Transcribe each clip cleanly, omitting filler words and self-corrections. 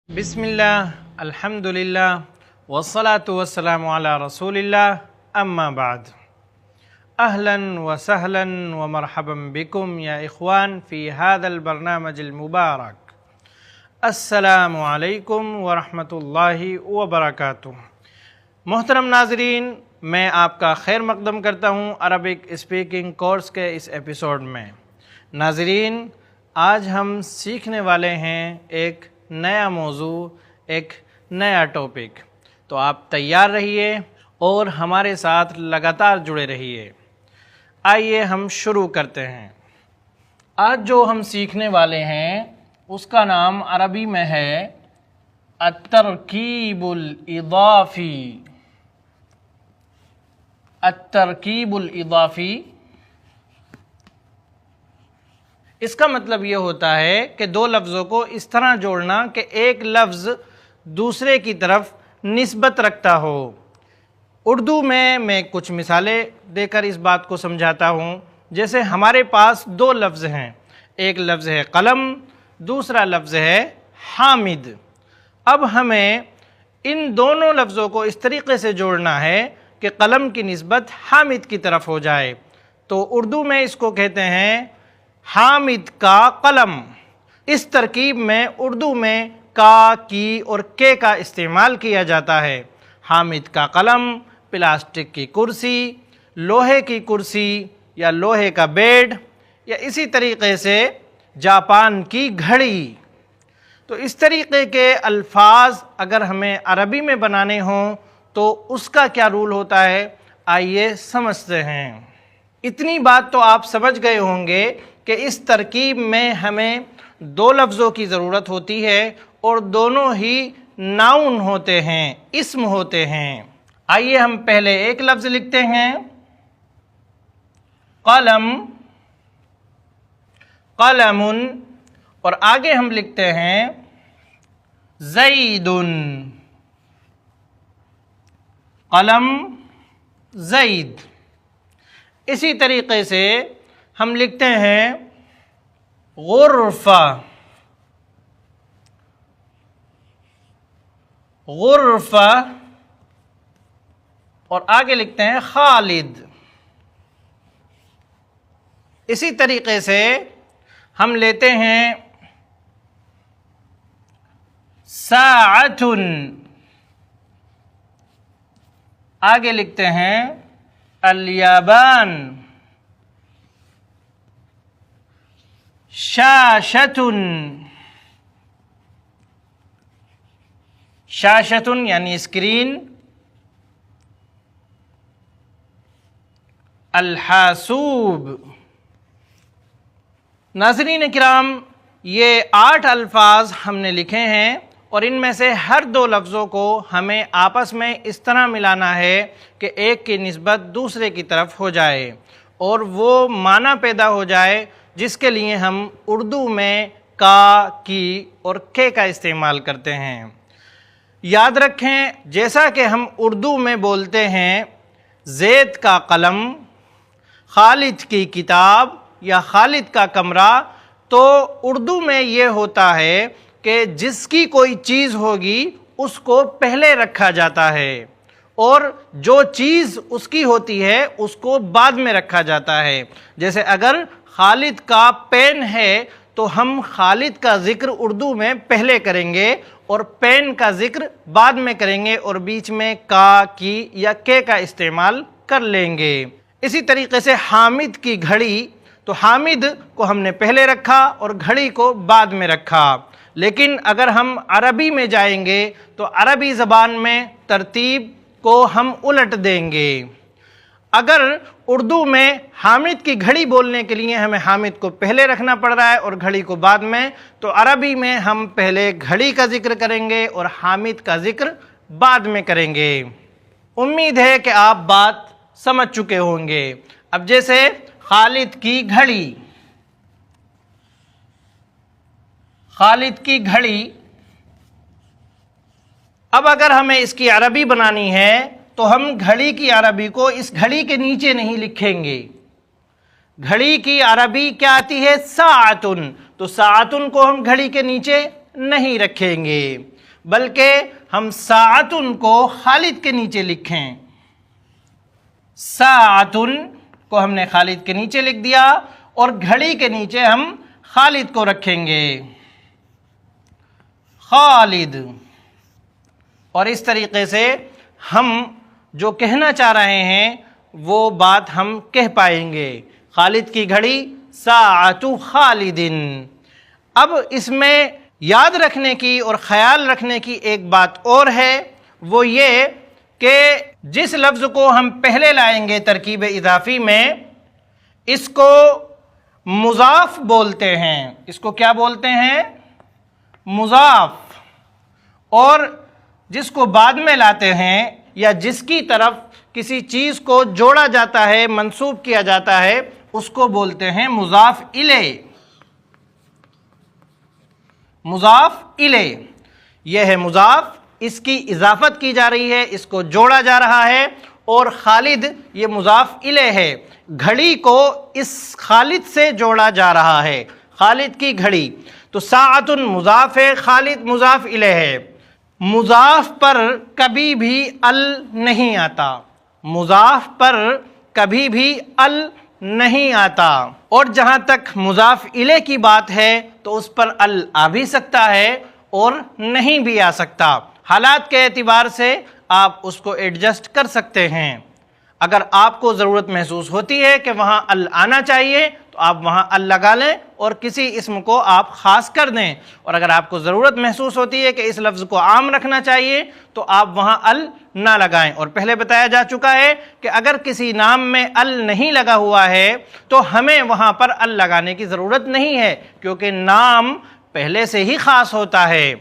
بسم اللہ الحمد للہ والصلاة والسلام علی رسول اللہ اما بعد اہلا وسہلا ومرحبا بکم یا اخوان فی هذا البرنامج المبارک۔ السلام علیکم ورحمۃ اللہ وبرکاتہ۔ محترم ناظرین، میں آپ کا خیر مقدم کرتا ہوں عربک اسپیکنگ کورس کے اس ایپیسوڈ میں۔ ناظرین، آج ہم سیکھنے والے ہیں ایک نیا موضوع، ایک نیا ٹاپک، تو آپ تیار رہیے اور ہمارے ساتھ لگاتار جڑے رہیے۔ آئیے ہم شروع کرتے ہیں۔ آج جو ہم سیکھنے والے ہیں اس کا نام عربی میں ہے الترکیب الاضافی۔ الترکیب الاضافی، اس کا مطلب یہ ہوتا ہے کہ دو لفظوں کو اس طرح جوڑنا کہ ایک لفظ دوسرے کی طرف نسبت رکھتا ہو۔ اردو میں کچھ مثالیں دے کر اس بات کو سمجھاتا ہوں۔ جیسے ہمارے پاس دو لفظ ہیں، ایک لفظ ہے قلم، دوسرا لفظ ہے حامد۔ اب ہمیں ان دونوں لفظوں کو اس طریقے سے جوڑنا ہے کہ قلم کی نسبت حامد کی طرف ہو جائے، تو اردو میں اس کو کہتے ہیں حامد کا قلم۔ اس ترکیب میں اردو میں کا، کی اور کے کا استعمال کیا جاتا ہے۔ حامد کا قلم، پلاسٹک کی کرسی، لوہے کی کرسی یا لوہے کا بیڈ، یا اسی طریقے سے جاپان کی گھڑی۔ تو اس طریقے کے الفاظ اگر ہمیں عربی میں بنانے ہوں تو اس کا کیا رول ہوتا ہے، آئیے سمجھتے ہیں۔ اتنی بات تو آپ سمجھ گئے ہوں گے کہ اس ترکیب میں ہمیں دو لفظوں کی ضرورت ہوتی ہے اور دونوں ہی ناؤن ہوتے ہیں، اسم ہوتے ہیں۔ آئیے ہم پہلے ایک لفظ لکھتے ہیں، قلم، قلم، اور آگے ہم لکھتے ہیں زید، قلم زید۔ اسی طریقے سے ہم لکھتے ہیں غرفہ، غرفہ، اور آگے لکھتے ہیں خالد۔ اسی طریقے سے ہم لیتے ہیں ساعۃ، آگے لکھتے ہیں الیابان، شاشۃ، شاشۃ یعنی اسکرین، الحاسوب۔ ناظرین کرام، یہ 8 الفاظ ہم نے لکھے ہیں اور ان میں سے ہر دو لفظوں کو ہمیں آپس میں اس طرح ملانا ہے کہ ایک کی نسبت دوسرے کی طرف ہو جائے اور وہ معنی پیدا ہو جائے، جس کے لیے ہم اردو میں کا، کی اور کے کا استعمال کرتے ہیں۔ یاد رکھیں، جیسا کہ ہم اردو میں بولتے ہیں زید کا قلم، خالد کی کتاب یا خالد کا کمرہ، تو اردو میں یہ ہوتا ہے کہ جس کی کوئی چیز ہوگی اس کو پہلے رکھا جاتا ہے اور جو چیز اس کی ہوتی ہے اس کو بعد میں رکھا جاتا ہے۔ جیسے اگر خالد کا پین ہے تو ہم خالد کا ذکر اردو میں پہلے کریں گے اور پین کا ذکر بعد میں کریں گے اور بیچ میں کا، کی یا کے کا استعمال کر لیں گے۔ اسی طریقے سے حامد کی گھڑی، تو حامد کو ہم نے پہلے رکھا اور گھڑی کو بعد میں رکھا۔ لیکن اگر ہم عربی میں جائیں گے تو عربی زبان میں ترتیب کو ہم الٹ دیں گے۔ اگر اردو میں حامد کی گھڑی بولنے کے لیے ہمیں حامد کو پہلے رکھنا پڑ رہا ہے اور گھڑی کو بعد میں، تو عربی میں ہم پہلے گھڑی کا ذکر کریں گے اور حامد کا ذکر بعد میں کریں گے۔ امید ہے کہ آپ بات سمجھ چکے ہوں گے۔ اب جیسے خالد کی گھڑی، خالد کی گھڑی، اب اگر ہمیں اس کی عربی بنانی ہے تو ہم گھڑی کی عربی کو اس گھڑی کے نیچے نہیں لکھیں گے۔ گھڑی کی عربی کیا آتی ہے؟ ساعتن، تو ساعتن کو ہم گھڑی کے نیچے نہیں رکھیں گے، بلکہ ہم ساعتن کو خالد کے نیچے لکھیں۔ ساعتن کو ہم نے خالد کے نیچے لکھ دیا اور گھڑی کے نیچے ہم خالد کو رکھیں گے، خالد۔ اور اس طریقے سے ہم جو کہنا چاہ رہے ہیں وہ بات ہم کہہ پائیں گے۔ خالد کی گھڑی ساعت خالد۔ اب اس میں یاد رکھنے کی اور خیال رکھنے کی ایک بات اور ہے، وہ یہ کہ جس لفظ کو ہم پہلے لائیں گے ترکیب اضافی میں، اس کو مضاف بولتے ہیں۔ اس کو کیا بولتے ہیں؟ مضاف۔ اور جس کو بعد میں لاتے ہیں یا جس کی طرف کسی چیز کو جوڑا جاتا ہے، منسوب کیا جاتا ہے، اس کو بولتے ہیں مضاف الیہ۔ مضاف الیہ یہ ہے مضاف، اس کی اضافت کی جا رہی ہے، اس کو جوڑا جا رہا ہے، اور خالد یہ مضاف الیہ ہے، گھڑی کو اس خالد سے جوڑا جا رہا ہے، خالد کی گھڑی۔ تو ساعت مضاف ہے، خالد مضاف الیہ ہے۔ مضاف پر کبھی بھی ال نہیں آتا، مضاف پر کبھی بھی ال نہیں آتا۔ اور جہاں تک مضاف الیہ کی بات ہے تو اس پر ال آ بھی سکتا ہے اور نہیں بھی آ سکتا، حالات کے اعتبار سے آپ اس کو ایڈجسٹ کر سکتے ہیں۔ اگر آپ کو ضرورت محسوس ہوتی ہے کہ وہاں ال آنا چاہیے تو آپ وہاں ال لگا لیں اور کسی اسم کو آپ خاص کر دیں، اور اگر آپ کو ضرورت محسوس ہوتی ہے کہ اس لفظ کو عام رکھنا چاہیے تو آپ وہاں ال نہ لگائیں۔ اور پہلے بتایا جا چکا ہے کہ اگر کسی نام میں ال نہیں لگا ہوا ہے تو ہمیں وہاں پر ال لگانے کی ضرورت نہیں ہے، کیونکہ نام پہلے سے ہی خاص ہوتا ہے۔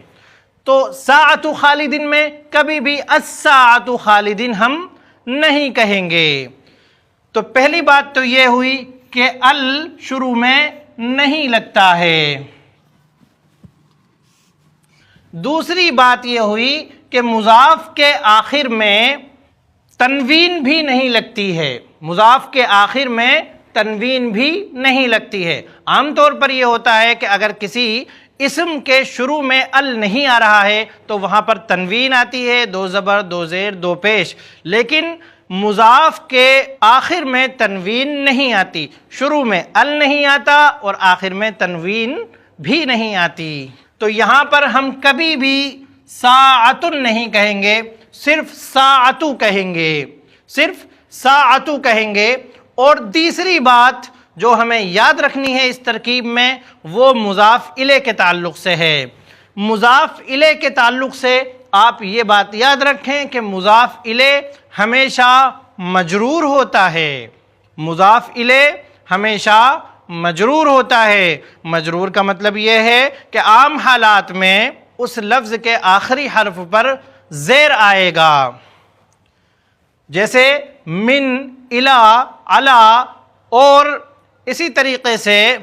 تو ساعت خالد میں کبھی بھی الساعت خالد ہم نہیں کہیں گے۔ تو پہلی بات تو یہ ہوئی کہ ال شروع میں نہیں لگتا ہے۔ دوسری بات یہ ہوئی کہ مضاف کے آخر میں تنوین بھی نہیں لگتی ہے، مضاف کے آخر میں تنوین بھی نہیں لگتی ہے۔ عام طور پر یہ ہوتا ہے کہ اگر کسی اسم کے شروع میں ال نہیں آ رہا ہے تو وہاں پر تنوین آتی ہے، دو زبر، دو زیر، دو پیش، لیکن مضاف کے آخر میں تنوین نہیں آتی، شروع میں ال نہیں آتا اور آخر میں تنوین بھی نہیں آتی۔ تو یہاں پر ہم کبھی بھی ساعتن نہیں کہیں گے، صرف ساعتو کہیں گے، صرف ساعتو کہیں گے۔ اور تیسری بات جو ہمیں یاد رکھنی ہے اس ترکیب میں وہ مضاف الیہ کے تعلق سے ہے۔ مضاف الیہ کے تعلق سے آپ یہ بات یاد رکھیں کہ مضاف الیہ ہمیشہ مجرور ہوتا ہے، مضاف الیہ ہمیشہ مجرور ہوتا ہے۔ مجرور کا مطلب یہ ہے کہ عام حالات میں اس لفظ کے آخری حرف پر زیر آئے گا، جیسے من، الی، علی، اور اسی طریقے سے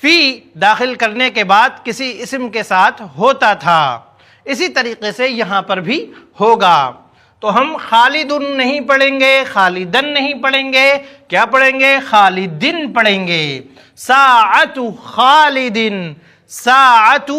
فی داخل کرنے کے بعد کسی اسم کے ساتھ ہوتا تھا، اسی طریقے سے یہاں پر بھی ہوگا۔ تو ہم خالدن نہیں پڑھیں گے، خالدن نہیں پڑھیں گے، کیا پڑھیں گے؟ خالدن پڑھیں گے۔ ساعت خالدن، ساعت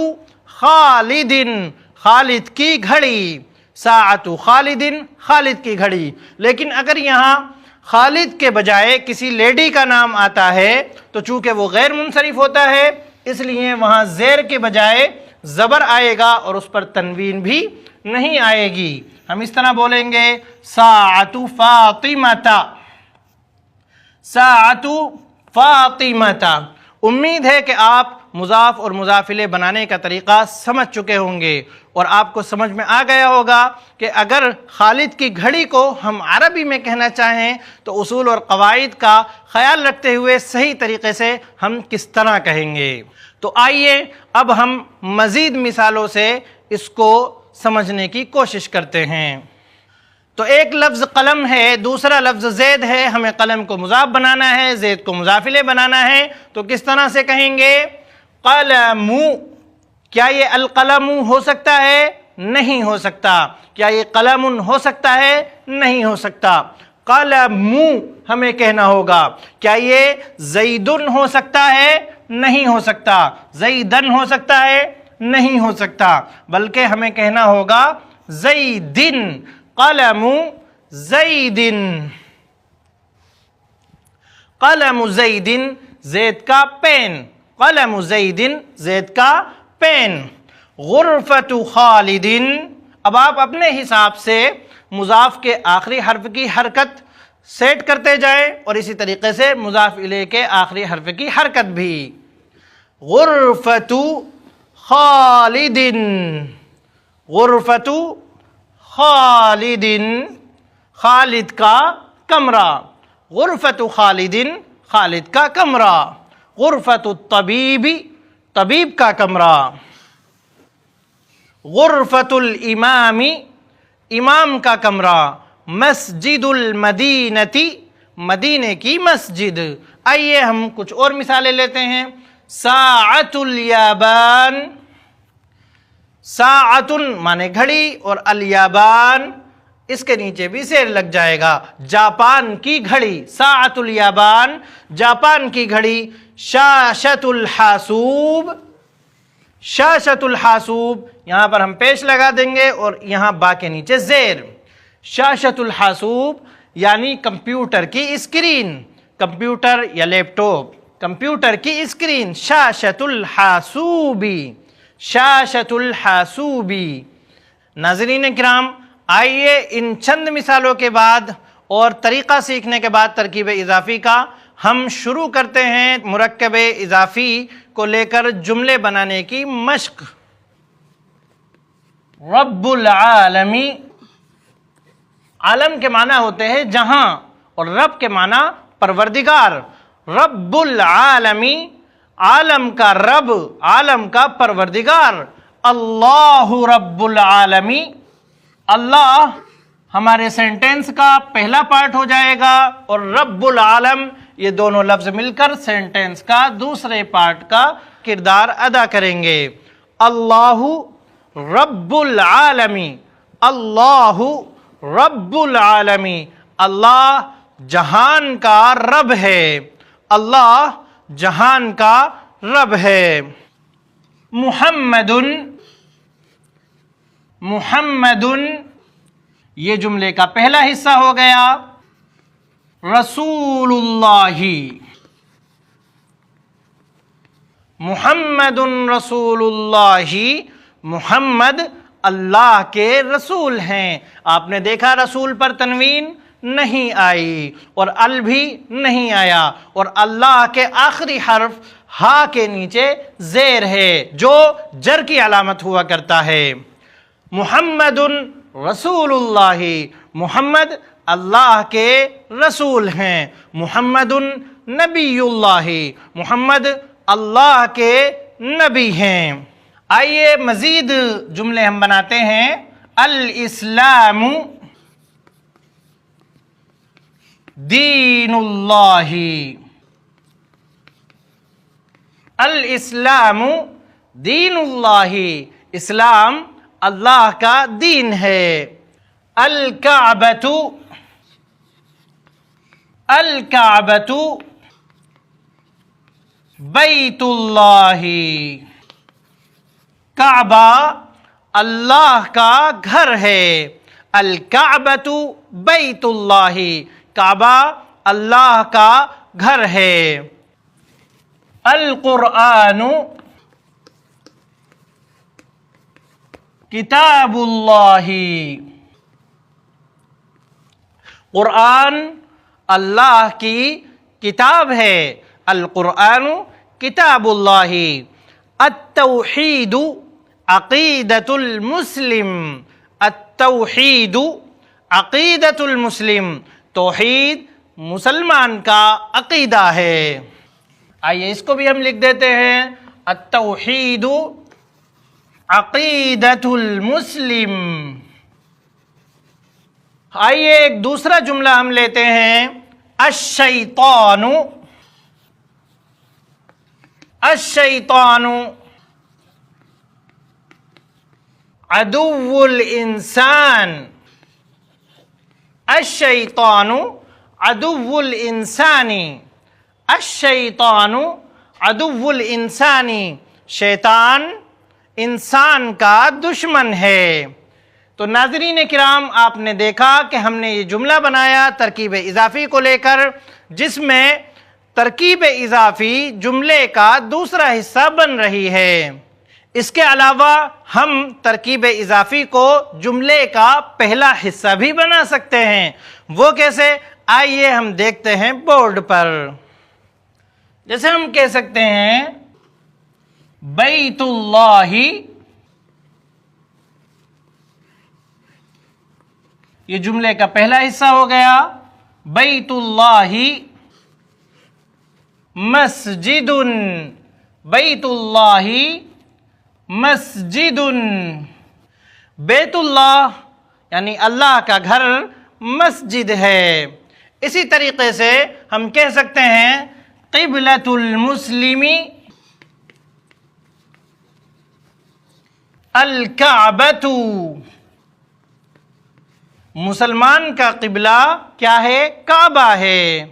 خالدن، خالد کی گھڑی، ساعت خالدن، خالد کی گھڑی۔ لیکن اگر یہاں خالد کے بجائے کسی لیڈی کا نام آتا ہے تو چونکہ وہ غیر منصرف ہوتا ہے اس لیے وہاں زیر کے بجائے زبر آئے گا اور اس پر تنوین بھی نہیں آئے گی۔ ہم اس طرح بولیں گے ساعت فاطمہ، ساعت فاطمہ۔ امید ہے کہ آپ مضاف اور مضاف الیہ بنانے کا طریقہ سمجھ چکے ہوں گے اور آپ کو سمجھ میں آ گیا ہوگا کہ اگر خالد کی گھڑی کو ہم عربی میں کہنا چاہیں تو اصول اور قواعد کا خیال رکھتے ہوئے صحیح طریقے سے ہم کس طرح کہیں گے۔ تو آئیے اب ہم مزید مثالوں سے اس کو سمجھنے کی کوشش کرتے ہیں۔ تو ایک لفظ قلم ہے، دوسرا لفظ زید ہے، ہمیں قلم کو مضاف بنانا ہے، زید کو مضاف الیہ بنانا ہے، تو کس طرح سے کہیں گے؟ قلم۔ کیا یہ القلم ہو سکتا ہے؟ نہیں ہو سکتا۔ کیا یہ قلم ہو سکتا ہے؟ نہیں ہو سکتا۔ قلم ہمیں کہنا ہوگا۔ کیا یہ زیدن ہو سکتا ہے؟ نہیں ہو سکتا۔ زیدن ہو سکتا ہے؟ نہیں ہو سکتا، بلکہ ہمیں کہنا ہوگا زیدن، قلم زیدن، قلم زیدن زید کا پین، قلم زیدن زید کا پین، غرفۃ خالدن۔ اب آپ اپنے حساب سے مضاف کے آخری حرف کی حرکت سیٹ کرتے جائیں اور اسی طریقے سے مضاف الیہ کے آخری حرف کی حرکت بھی۔ غرفۃ خالد، غرفۃ خالد، خالد کا کمرہ، غرفۃ خالد خالد کا کمرہ، غرفۃ الطبیب طبیب کا کمرہ، غرفۃ الامام امام کا کمرہ، مسجد المدینتی مدینے کی مسجد۔ آئیے ہم کچھ اور مثالیں لیتے ہیں۔ ساعۃ الیابان، ساعۃ مانے گھڑی اور الیابان اس کے نیچے بھی زیر لگ جائے گا، جاپان کی گھڑی، ساعۃ الیابان جاپان کی گھڑی۔ شاشۃ الحاسوب، شاشۃ الحاسوب یہاں پر ہم پیش لگا دیں گے اور یہاں با کے نیچے زیر۔ شاشۃ الحاسوب یعنی کمپیوٹر کی اسکرین، کمپیوٹر یا لیپ ٹاپ، کمپیوٹر کی اسکرین، شاشۃ الحاسوبی، شاشۃ الحاسوبی۔ ناظرین کرام، آئیے ان چند مثالوں کے بعد اور طریقہ سیکھنے کے بعد ترکیب اضافی کا ہم شروع کرتے ہیں مرکب اضافی کو لے کر جملے بنانے کی مشق۔ رب العالمی، عالم کے معنی ہوتے ہیں جہاں اور رب کے معنی پروردگار۔ رب العالمی عالم کا رب، عالم کا پروردگار۔ اللہ رب العالمی، اللہ ہمارے سینٹینس کا پہلا پارٹ ہو جائے گا اور رب العالم یہ دونوں لفظ مل کر سینٹینس کا دوسرے پارٹ کا کردار ادا کریں گے۔ اللہ رب العالمی، اللہ رب العالمی، اللہ جہان کا رب ہے، اللہ جہان کا رب ہے۔ محمد، محمد یہ جملے کا پہلا حصہ ہو گیا۔ رسول اللہ، محمد رسول اللہ، محمد اللہ کے رسول ہیں۔ آپ نے دیکھا رسول پر تنوین نہیں آئی اور ال بھی نہیں آیا اور اللہ کے آخری حرف ہا کے نیچے زیر ہے جو جر کی علامت ہوا کرتا ہے۔ محمد رسول اللہ، محمد اللہ کے رسول ہیں۔ محمد نبی اللہ، محمد اللہ کے نبی ہیں۔ آئیے مزید جملے ہم بناتے ہیں۔ الاسلام دین اللہ، الاسلام دین اللہ، اسلام اللہ کا دین ہے۔ الکعبۃ، الکعبۃ بیت اللہ، کعبہ اللہ کا گھر ہے۔ الکعبۃ بیت اللہ، کعبہ اللہ کا گھر ہے۔ القرآن کتاب اللہ، قرآن اللہ کی کتاب ہے۔ القرآن کتاب اللہ۔ التوحید عقیدۃ المسلم، التوحید عقیدۃ المسلم، توحید مسلمان کا عقیدہ ہے۔ آئیے اس کو بھی ہم لکھ دیتے ہیں۔ التوحید عقیدۃ المسلم۔ آئیے ایک دوسرا جملہ ہم لیتے ہیں۔ الشیطان، الشیطان عدو الانسان، الشیطان عدو الانسان، الشیطان عدو الانسان، شیطان انسان کا دشمن ہے۔ تو ناظرین کرام، آپ نے دیکھا کہ ہم نے یہ جملہ بنایا ترکیب اضافی کو لے کر، جس میں ترکیب اضافی جملے کا دوسرا حصہ بن رہی ہے۔ اس کے علاوہ ہم ترکیب اضافی کو جملے کا پہلا حصہ بھی بنا سکتے ہیں۔ وہ کیسے؟ آئیے ہم دیکھتے ہیں بورڈ پر۔ جیسے ہم کہہ سکتے ہیں بیت اللہ، یہ جملے کا پہلا حصہ ہو گیا۔ بیت اللہ مسجد، بیت اللہ مسجد، بیت اللہ یعنی اللہ کا گھر مسجد ہے۔ اسی طریقے سے ہم کہہ سکتے ہیں قبلۃ المسلم الکعبۃ، مسلمان کا قبلہ کیا ہے؟ کعبہ ہے،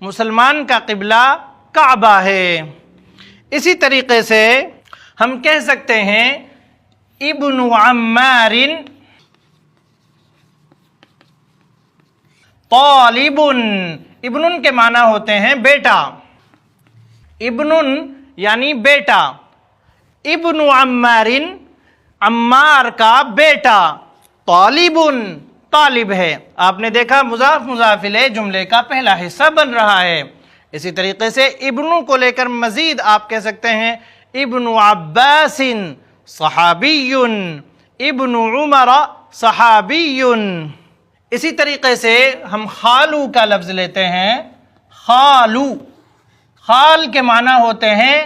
مسلمان کا قبلہ کعبہ ہے۔ اسی طریقے سے ہم کہہ سکتے ہیں ابن عمار طالب، ابن کے معنی ہوتے ہیں بیٹا، ابن یعنی بیٹا، ابن عمار عمار کا بیٹا، طالب طالب ہے۔ آپ نے دیکھا مضاف مضاف الیہ جملے کا پہلا حصہ بن رہا ہے۔ اسی طریقے سے ابن کو لے کر مزید آپ کہہ سکتے ہیں ابن عباس صحابی، ابن عمر صحابی۔ اسی طریقے سے ہم خالو کا لفظ لیتے ہیں، خالو، خال کے معنی ہوتے ہیں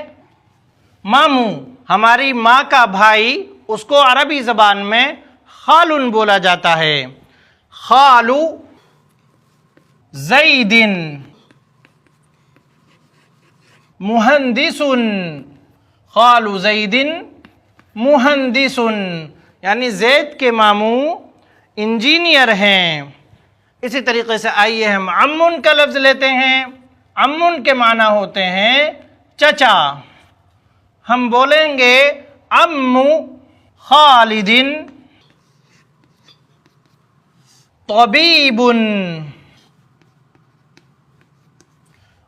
ماموں۔ ہماری ماں کا بھائی، اس کو عربی زبان میں خالن بولا جاتا ہے۔ خالو زید مہندس، خالو زید مہندس یعنی زید کے ماموں انجینئر ہیں۔ اسی طریقے سے آئیے ہم عمن کا لفظ لیتے ہیں۔ عمن کے معنی ہوتے ہیں چچا۔ ہم بولیں گے عم خالد طبیب،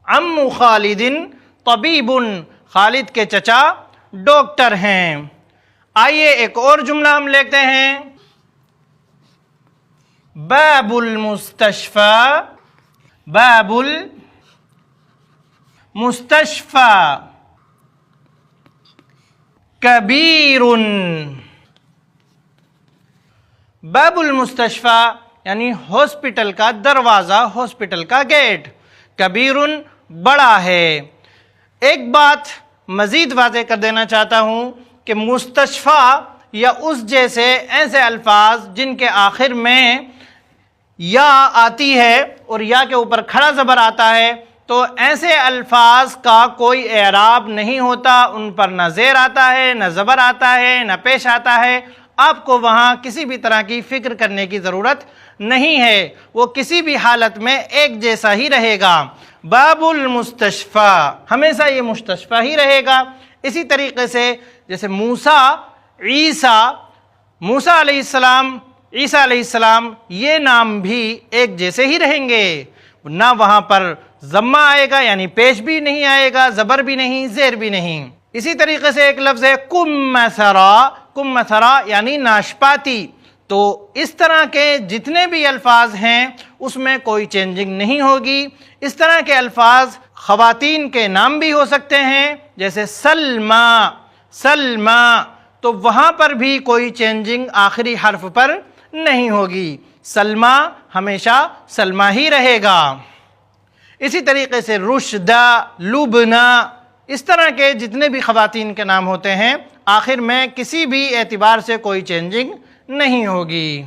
عم خالد طبیب، خالد کے چچا ڈاکٹر ہیں۔ آئیے ایک اور جملہ ہم لیتے ہیں، باب المستشفى، باب المستشفى کبیر، باب المستشفى یعنی ہاسپٹل کا دروازہ، ہاسپٹل کا گیٹ، کبیر بڑا ہے۔ ایک بات مزید واضح کر دینا چاہتا ہوں کہ مستشفی یا اس جیسے ایسے الفاظ جن کے آخر میں یا آتی ہے اور یا کے اوپر کھڑا زبر آتا ہے، تو ایسے الفاظ کا کوئی اعراب نہیں ہوتا، ان پر نہ زیر آتا ہے، نہ زبر آتا ہے، نہ پیش آتا ہے۔ آپ کو وہاں کسی بھی طرح کی فکر کرنے کی ضرورت نہیں ہے، وہ کسی بھی حالت میں ایک جیسا ہی رہے گا۔ باب المستشفى، ہمیشہ یہ مستشفی ہی رہے گا۔ اسی طریقے سے جیسے موسیٰ، عیسیٰ، موسیٰ علیہ السلام، عیسیٰ علیہ السلام، یہ نام بھی ایک جیسے ہی رہیں گے، نہ وہاں پر ضمہ آئے گا یعنی پیش بھی نہیں آئے گا، زبر بھی نہیں، زیر بھی نہیں۔ اسی طریقے سے ایک لفظ ہے کمثرا، کمثرا یعنی ناشپاتی۔ تو اس طرح کے جتنے بھی الفاظ ہیں اس میں کوئی چینجنگ نہیں ہوگی۔ اس طرح کے الفاظ خواتین کے نام بھی ہو سکتے ہیں، جیسے سلمہ، سلمہ، تو وہاں پر بھی کوئی چینجنگ آخری حرف پر نہیں ہوگی، سلمہ ہمیشہ سلمہ ہی رہے گا۔ اسی طریقے سے رشدہ، لبنہ، اس طرح کے جتنے بھی خواتین کے نام ہوتے ہیں آخر میں کسی بھی اعتبار سے کوئی چینجنگ نہیں ہوگی۔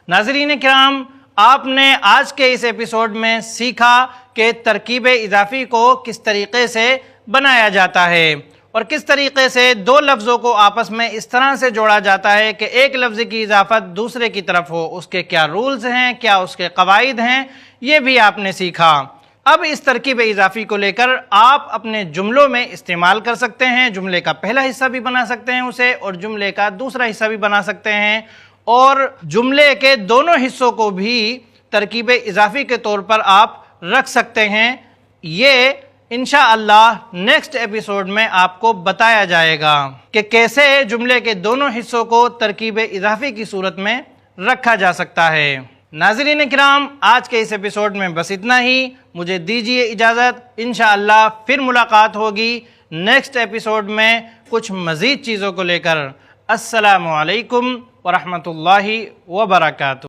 ناظرین کرام، آپ نے آج کے اس ایپیسوڈ میں سیکھا کہ ترکیب اضافی کو کس طریقے سے بنایا جاتا ہے اور کس طریقے سے دو لفظوں کو آپس میں اس طرح سے جوڑا جاتا ہے کہ ایک لفظ کی اضافت دوسرے کی طرف ہو، اس کے کیا رولز ہیں، کیا اس کے قواعد ہیں، یہ بھی آپ نے سیکھا۔ اب اس ترکیب اضافی کو لے کر آپ اپنے جملوں میں استعمال کر سکتے ہیں. جملے کا پہلا حصہ بھی بنا سکتے ہیں اسے اور جملے کا دوسرا حصہ بھی بنا سکتے ہیں اور جملے کے دونوں حصوں کو بھی ترکیب اضافی کے طور پر آپ رکھ سکتے ہیں. یہ انشاءاللہ نیکسٹ ایپیسوڈ میں آپ کو بتایا جائے گا کہ کیسے جملے کے دونوں حصوں کو ترکیب اضافی کی صورت میں رکھا جا سکتا ہے. ناظرین کرام، آج کے اس ایپیسوڈ میں بس اتنا ہی. مجھے دیجیے اجازت. انشاءاللہ پھر ملاقات ہوگی نیکسٹ ایپیسوڈ میں کچھ مزید چیزوں کو لے کر. السلام علیکم ورحمۃ اللہ وبرکاتہ.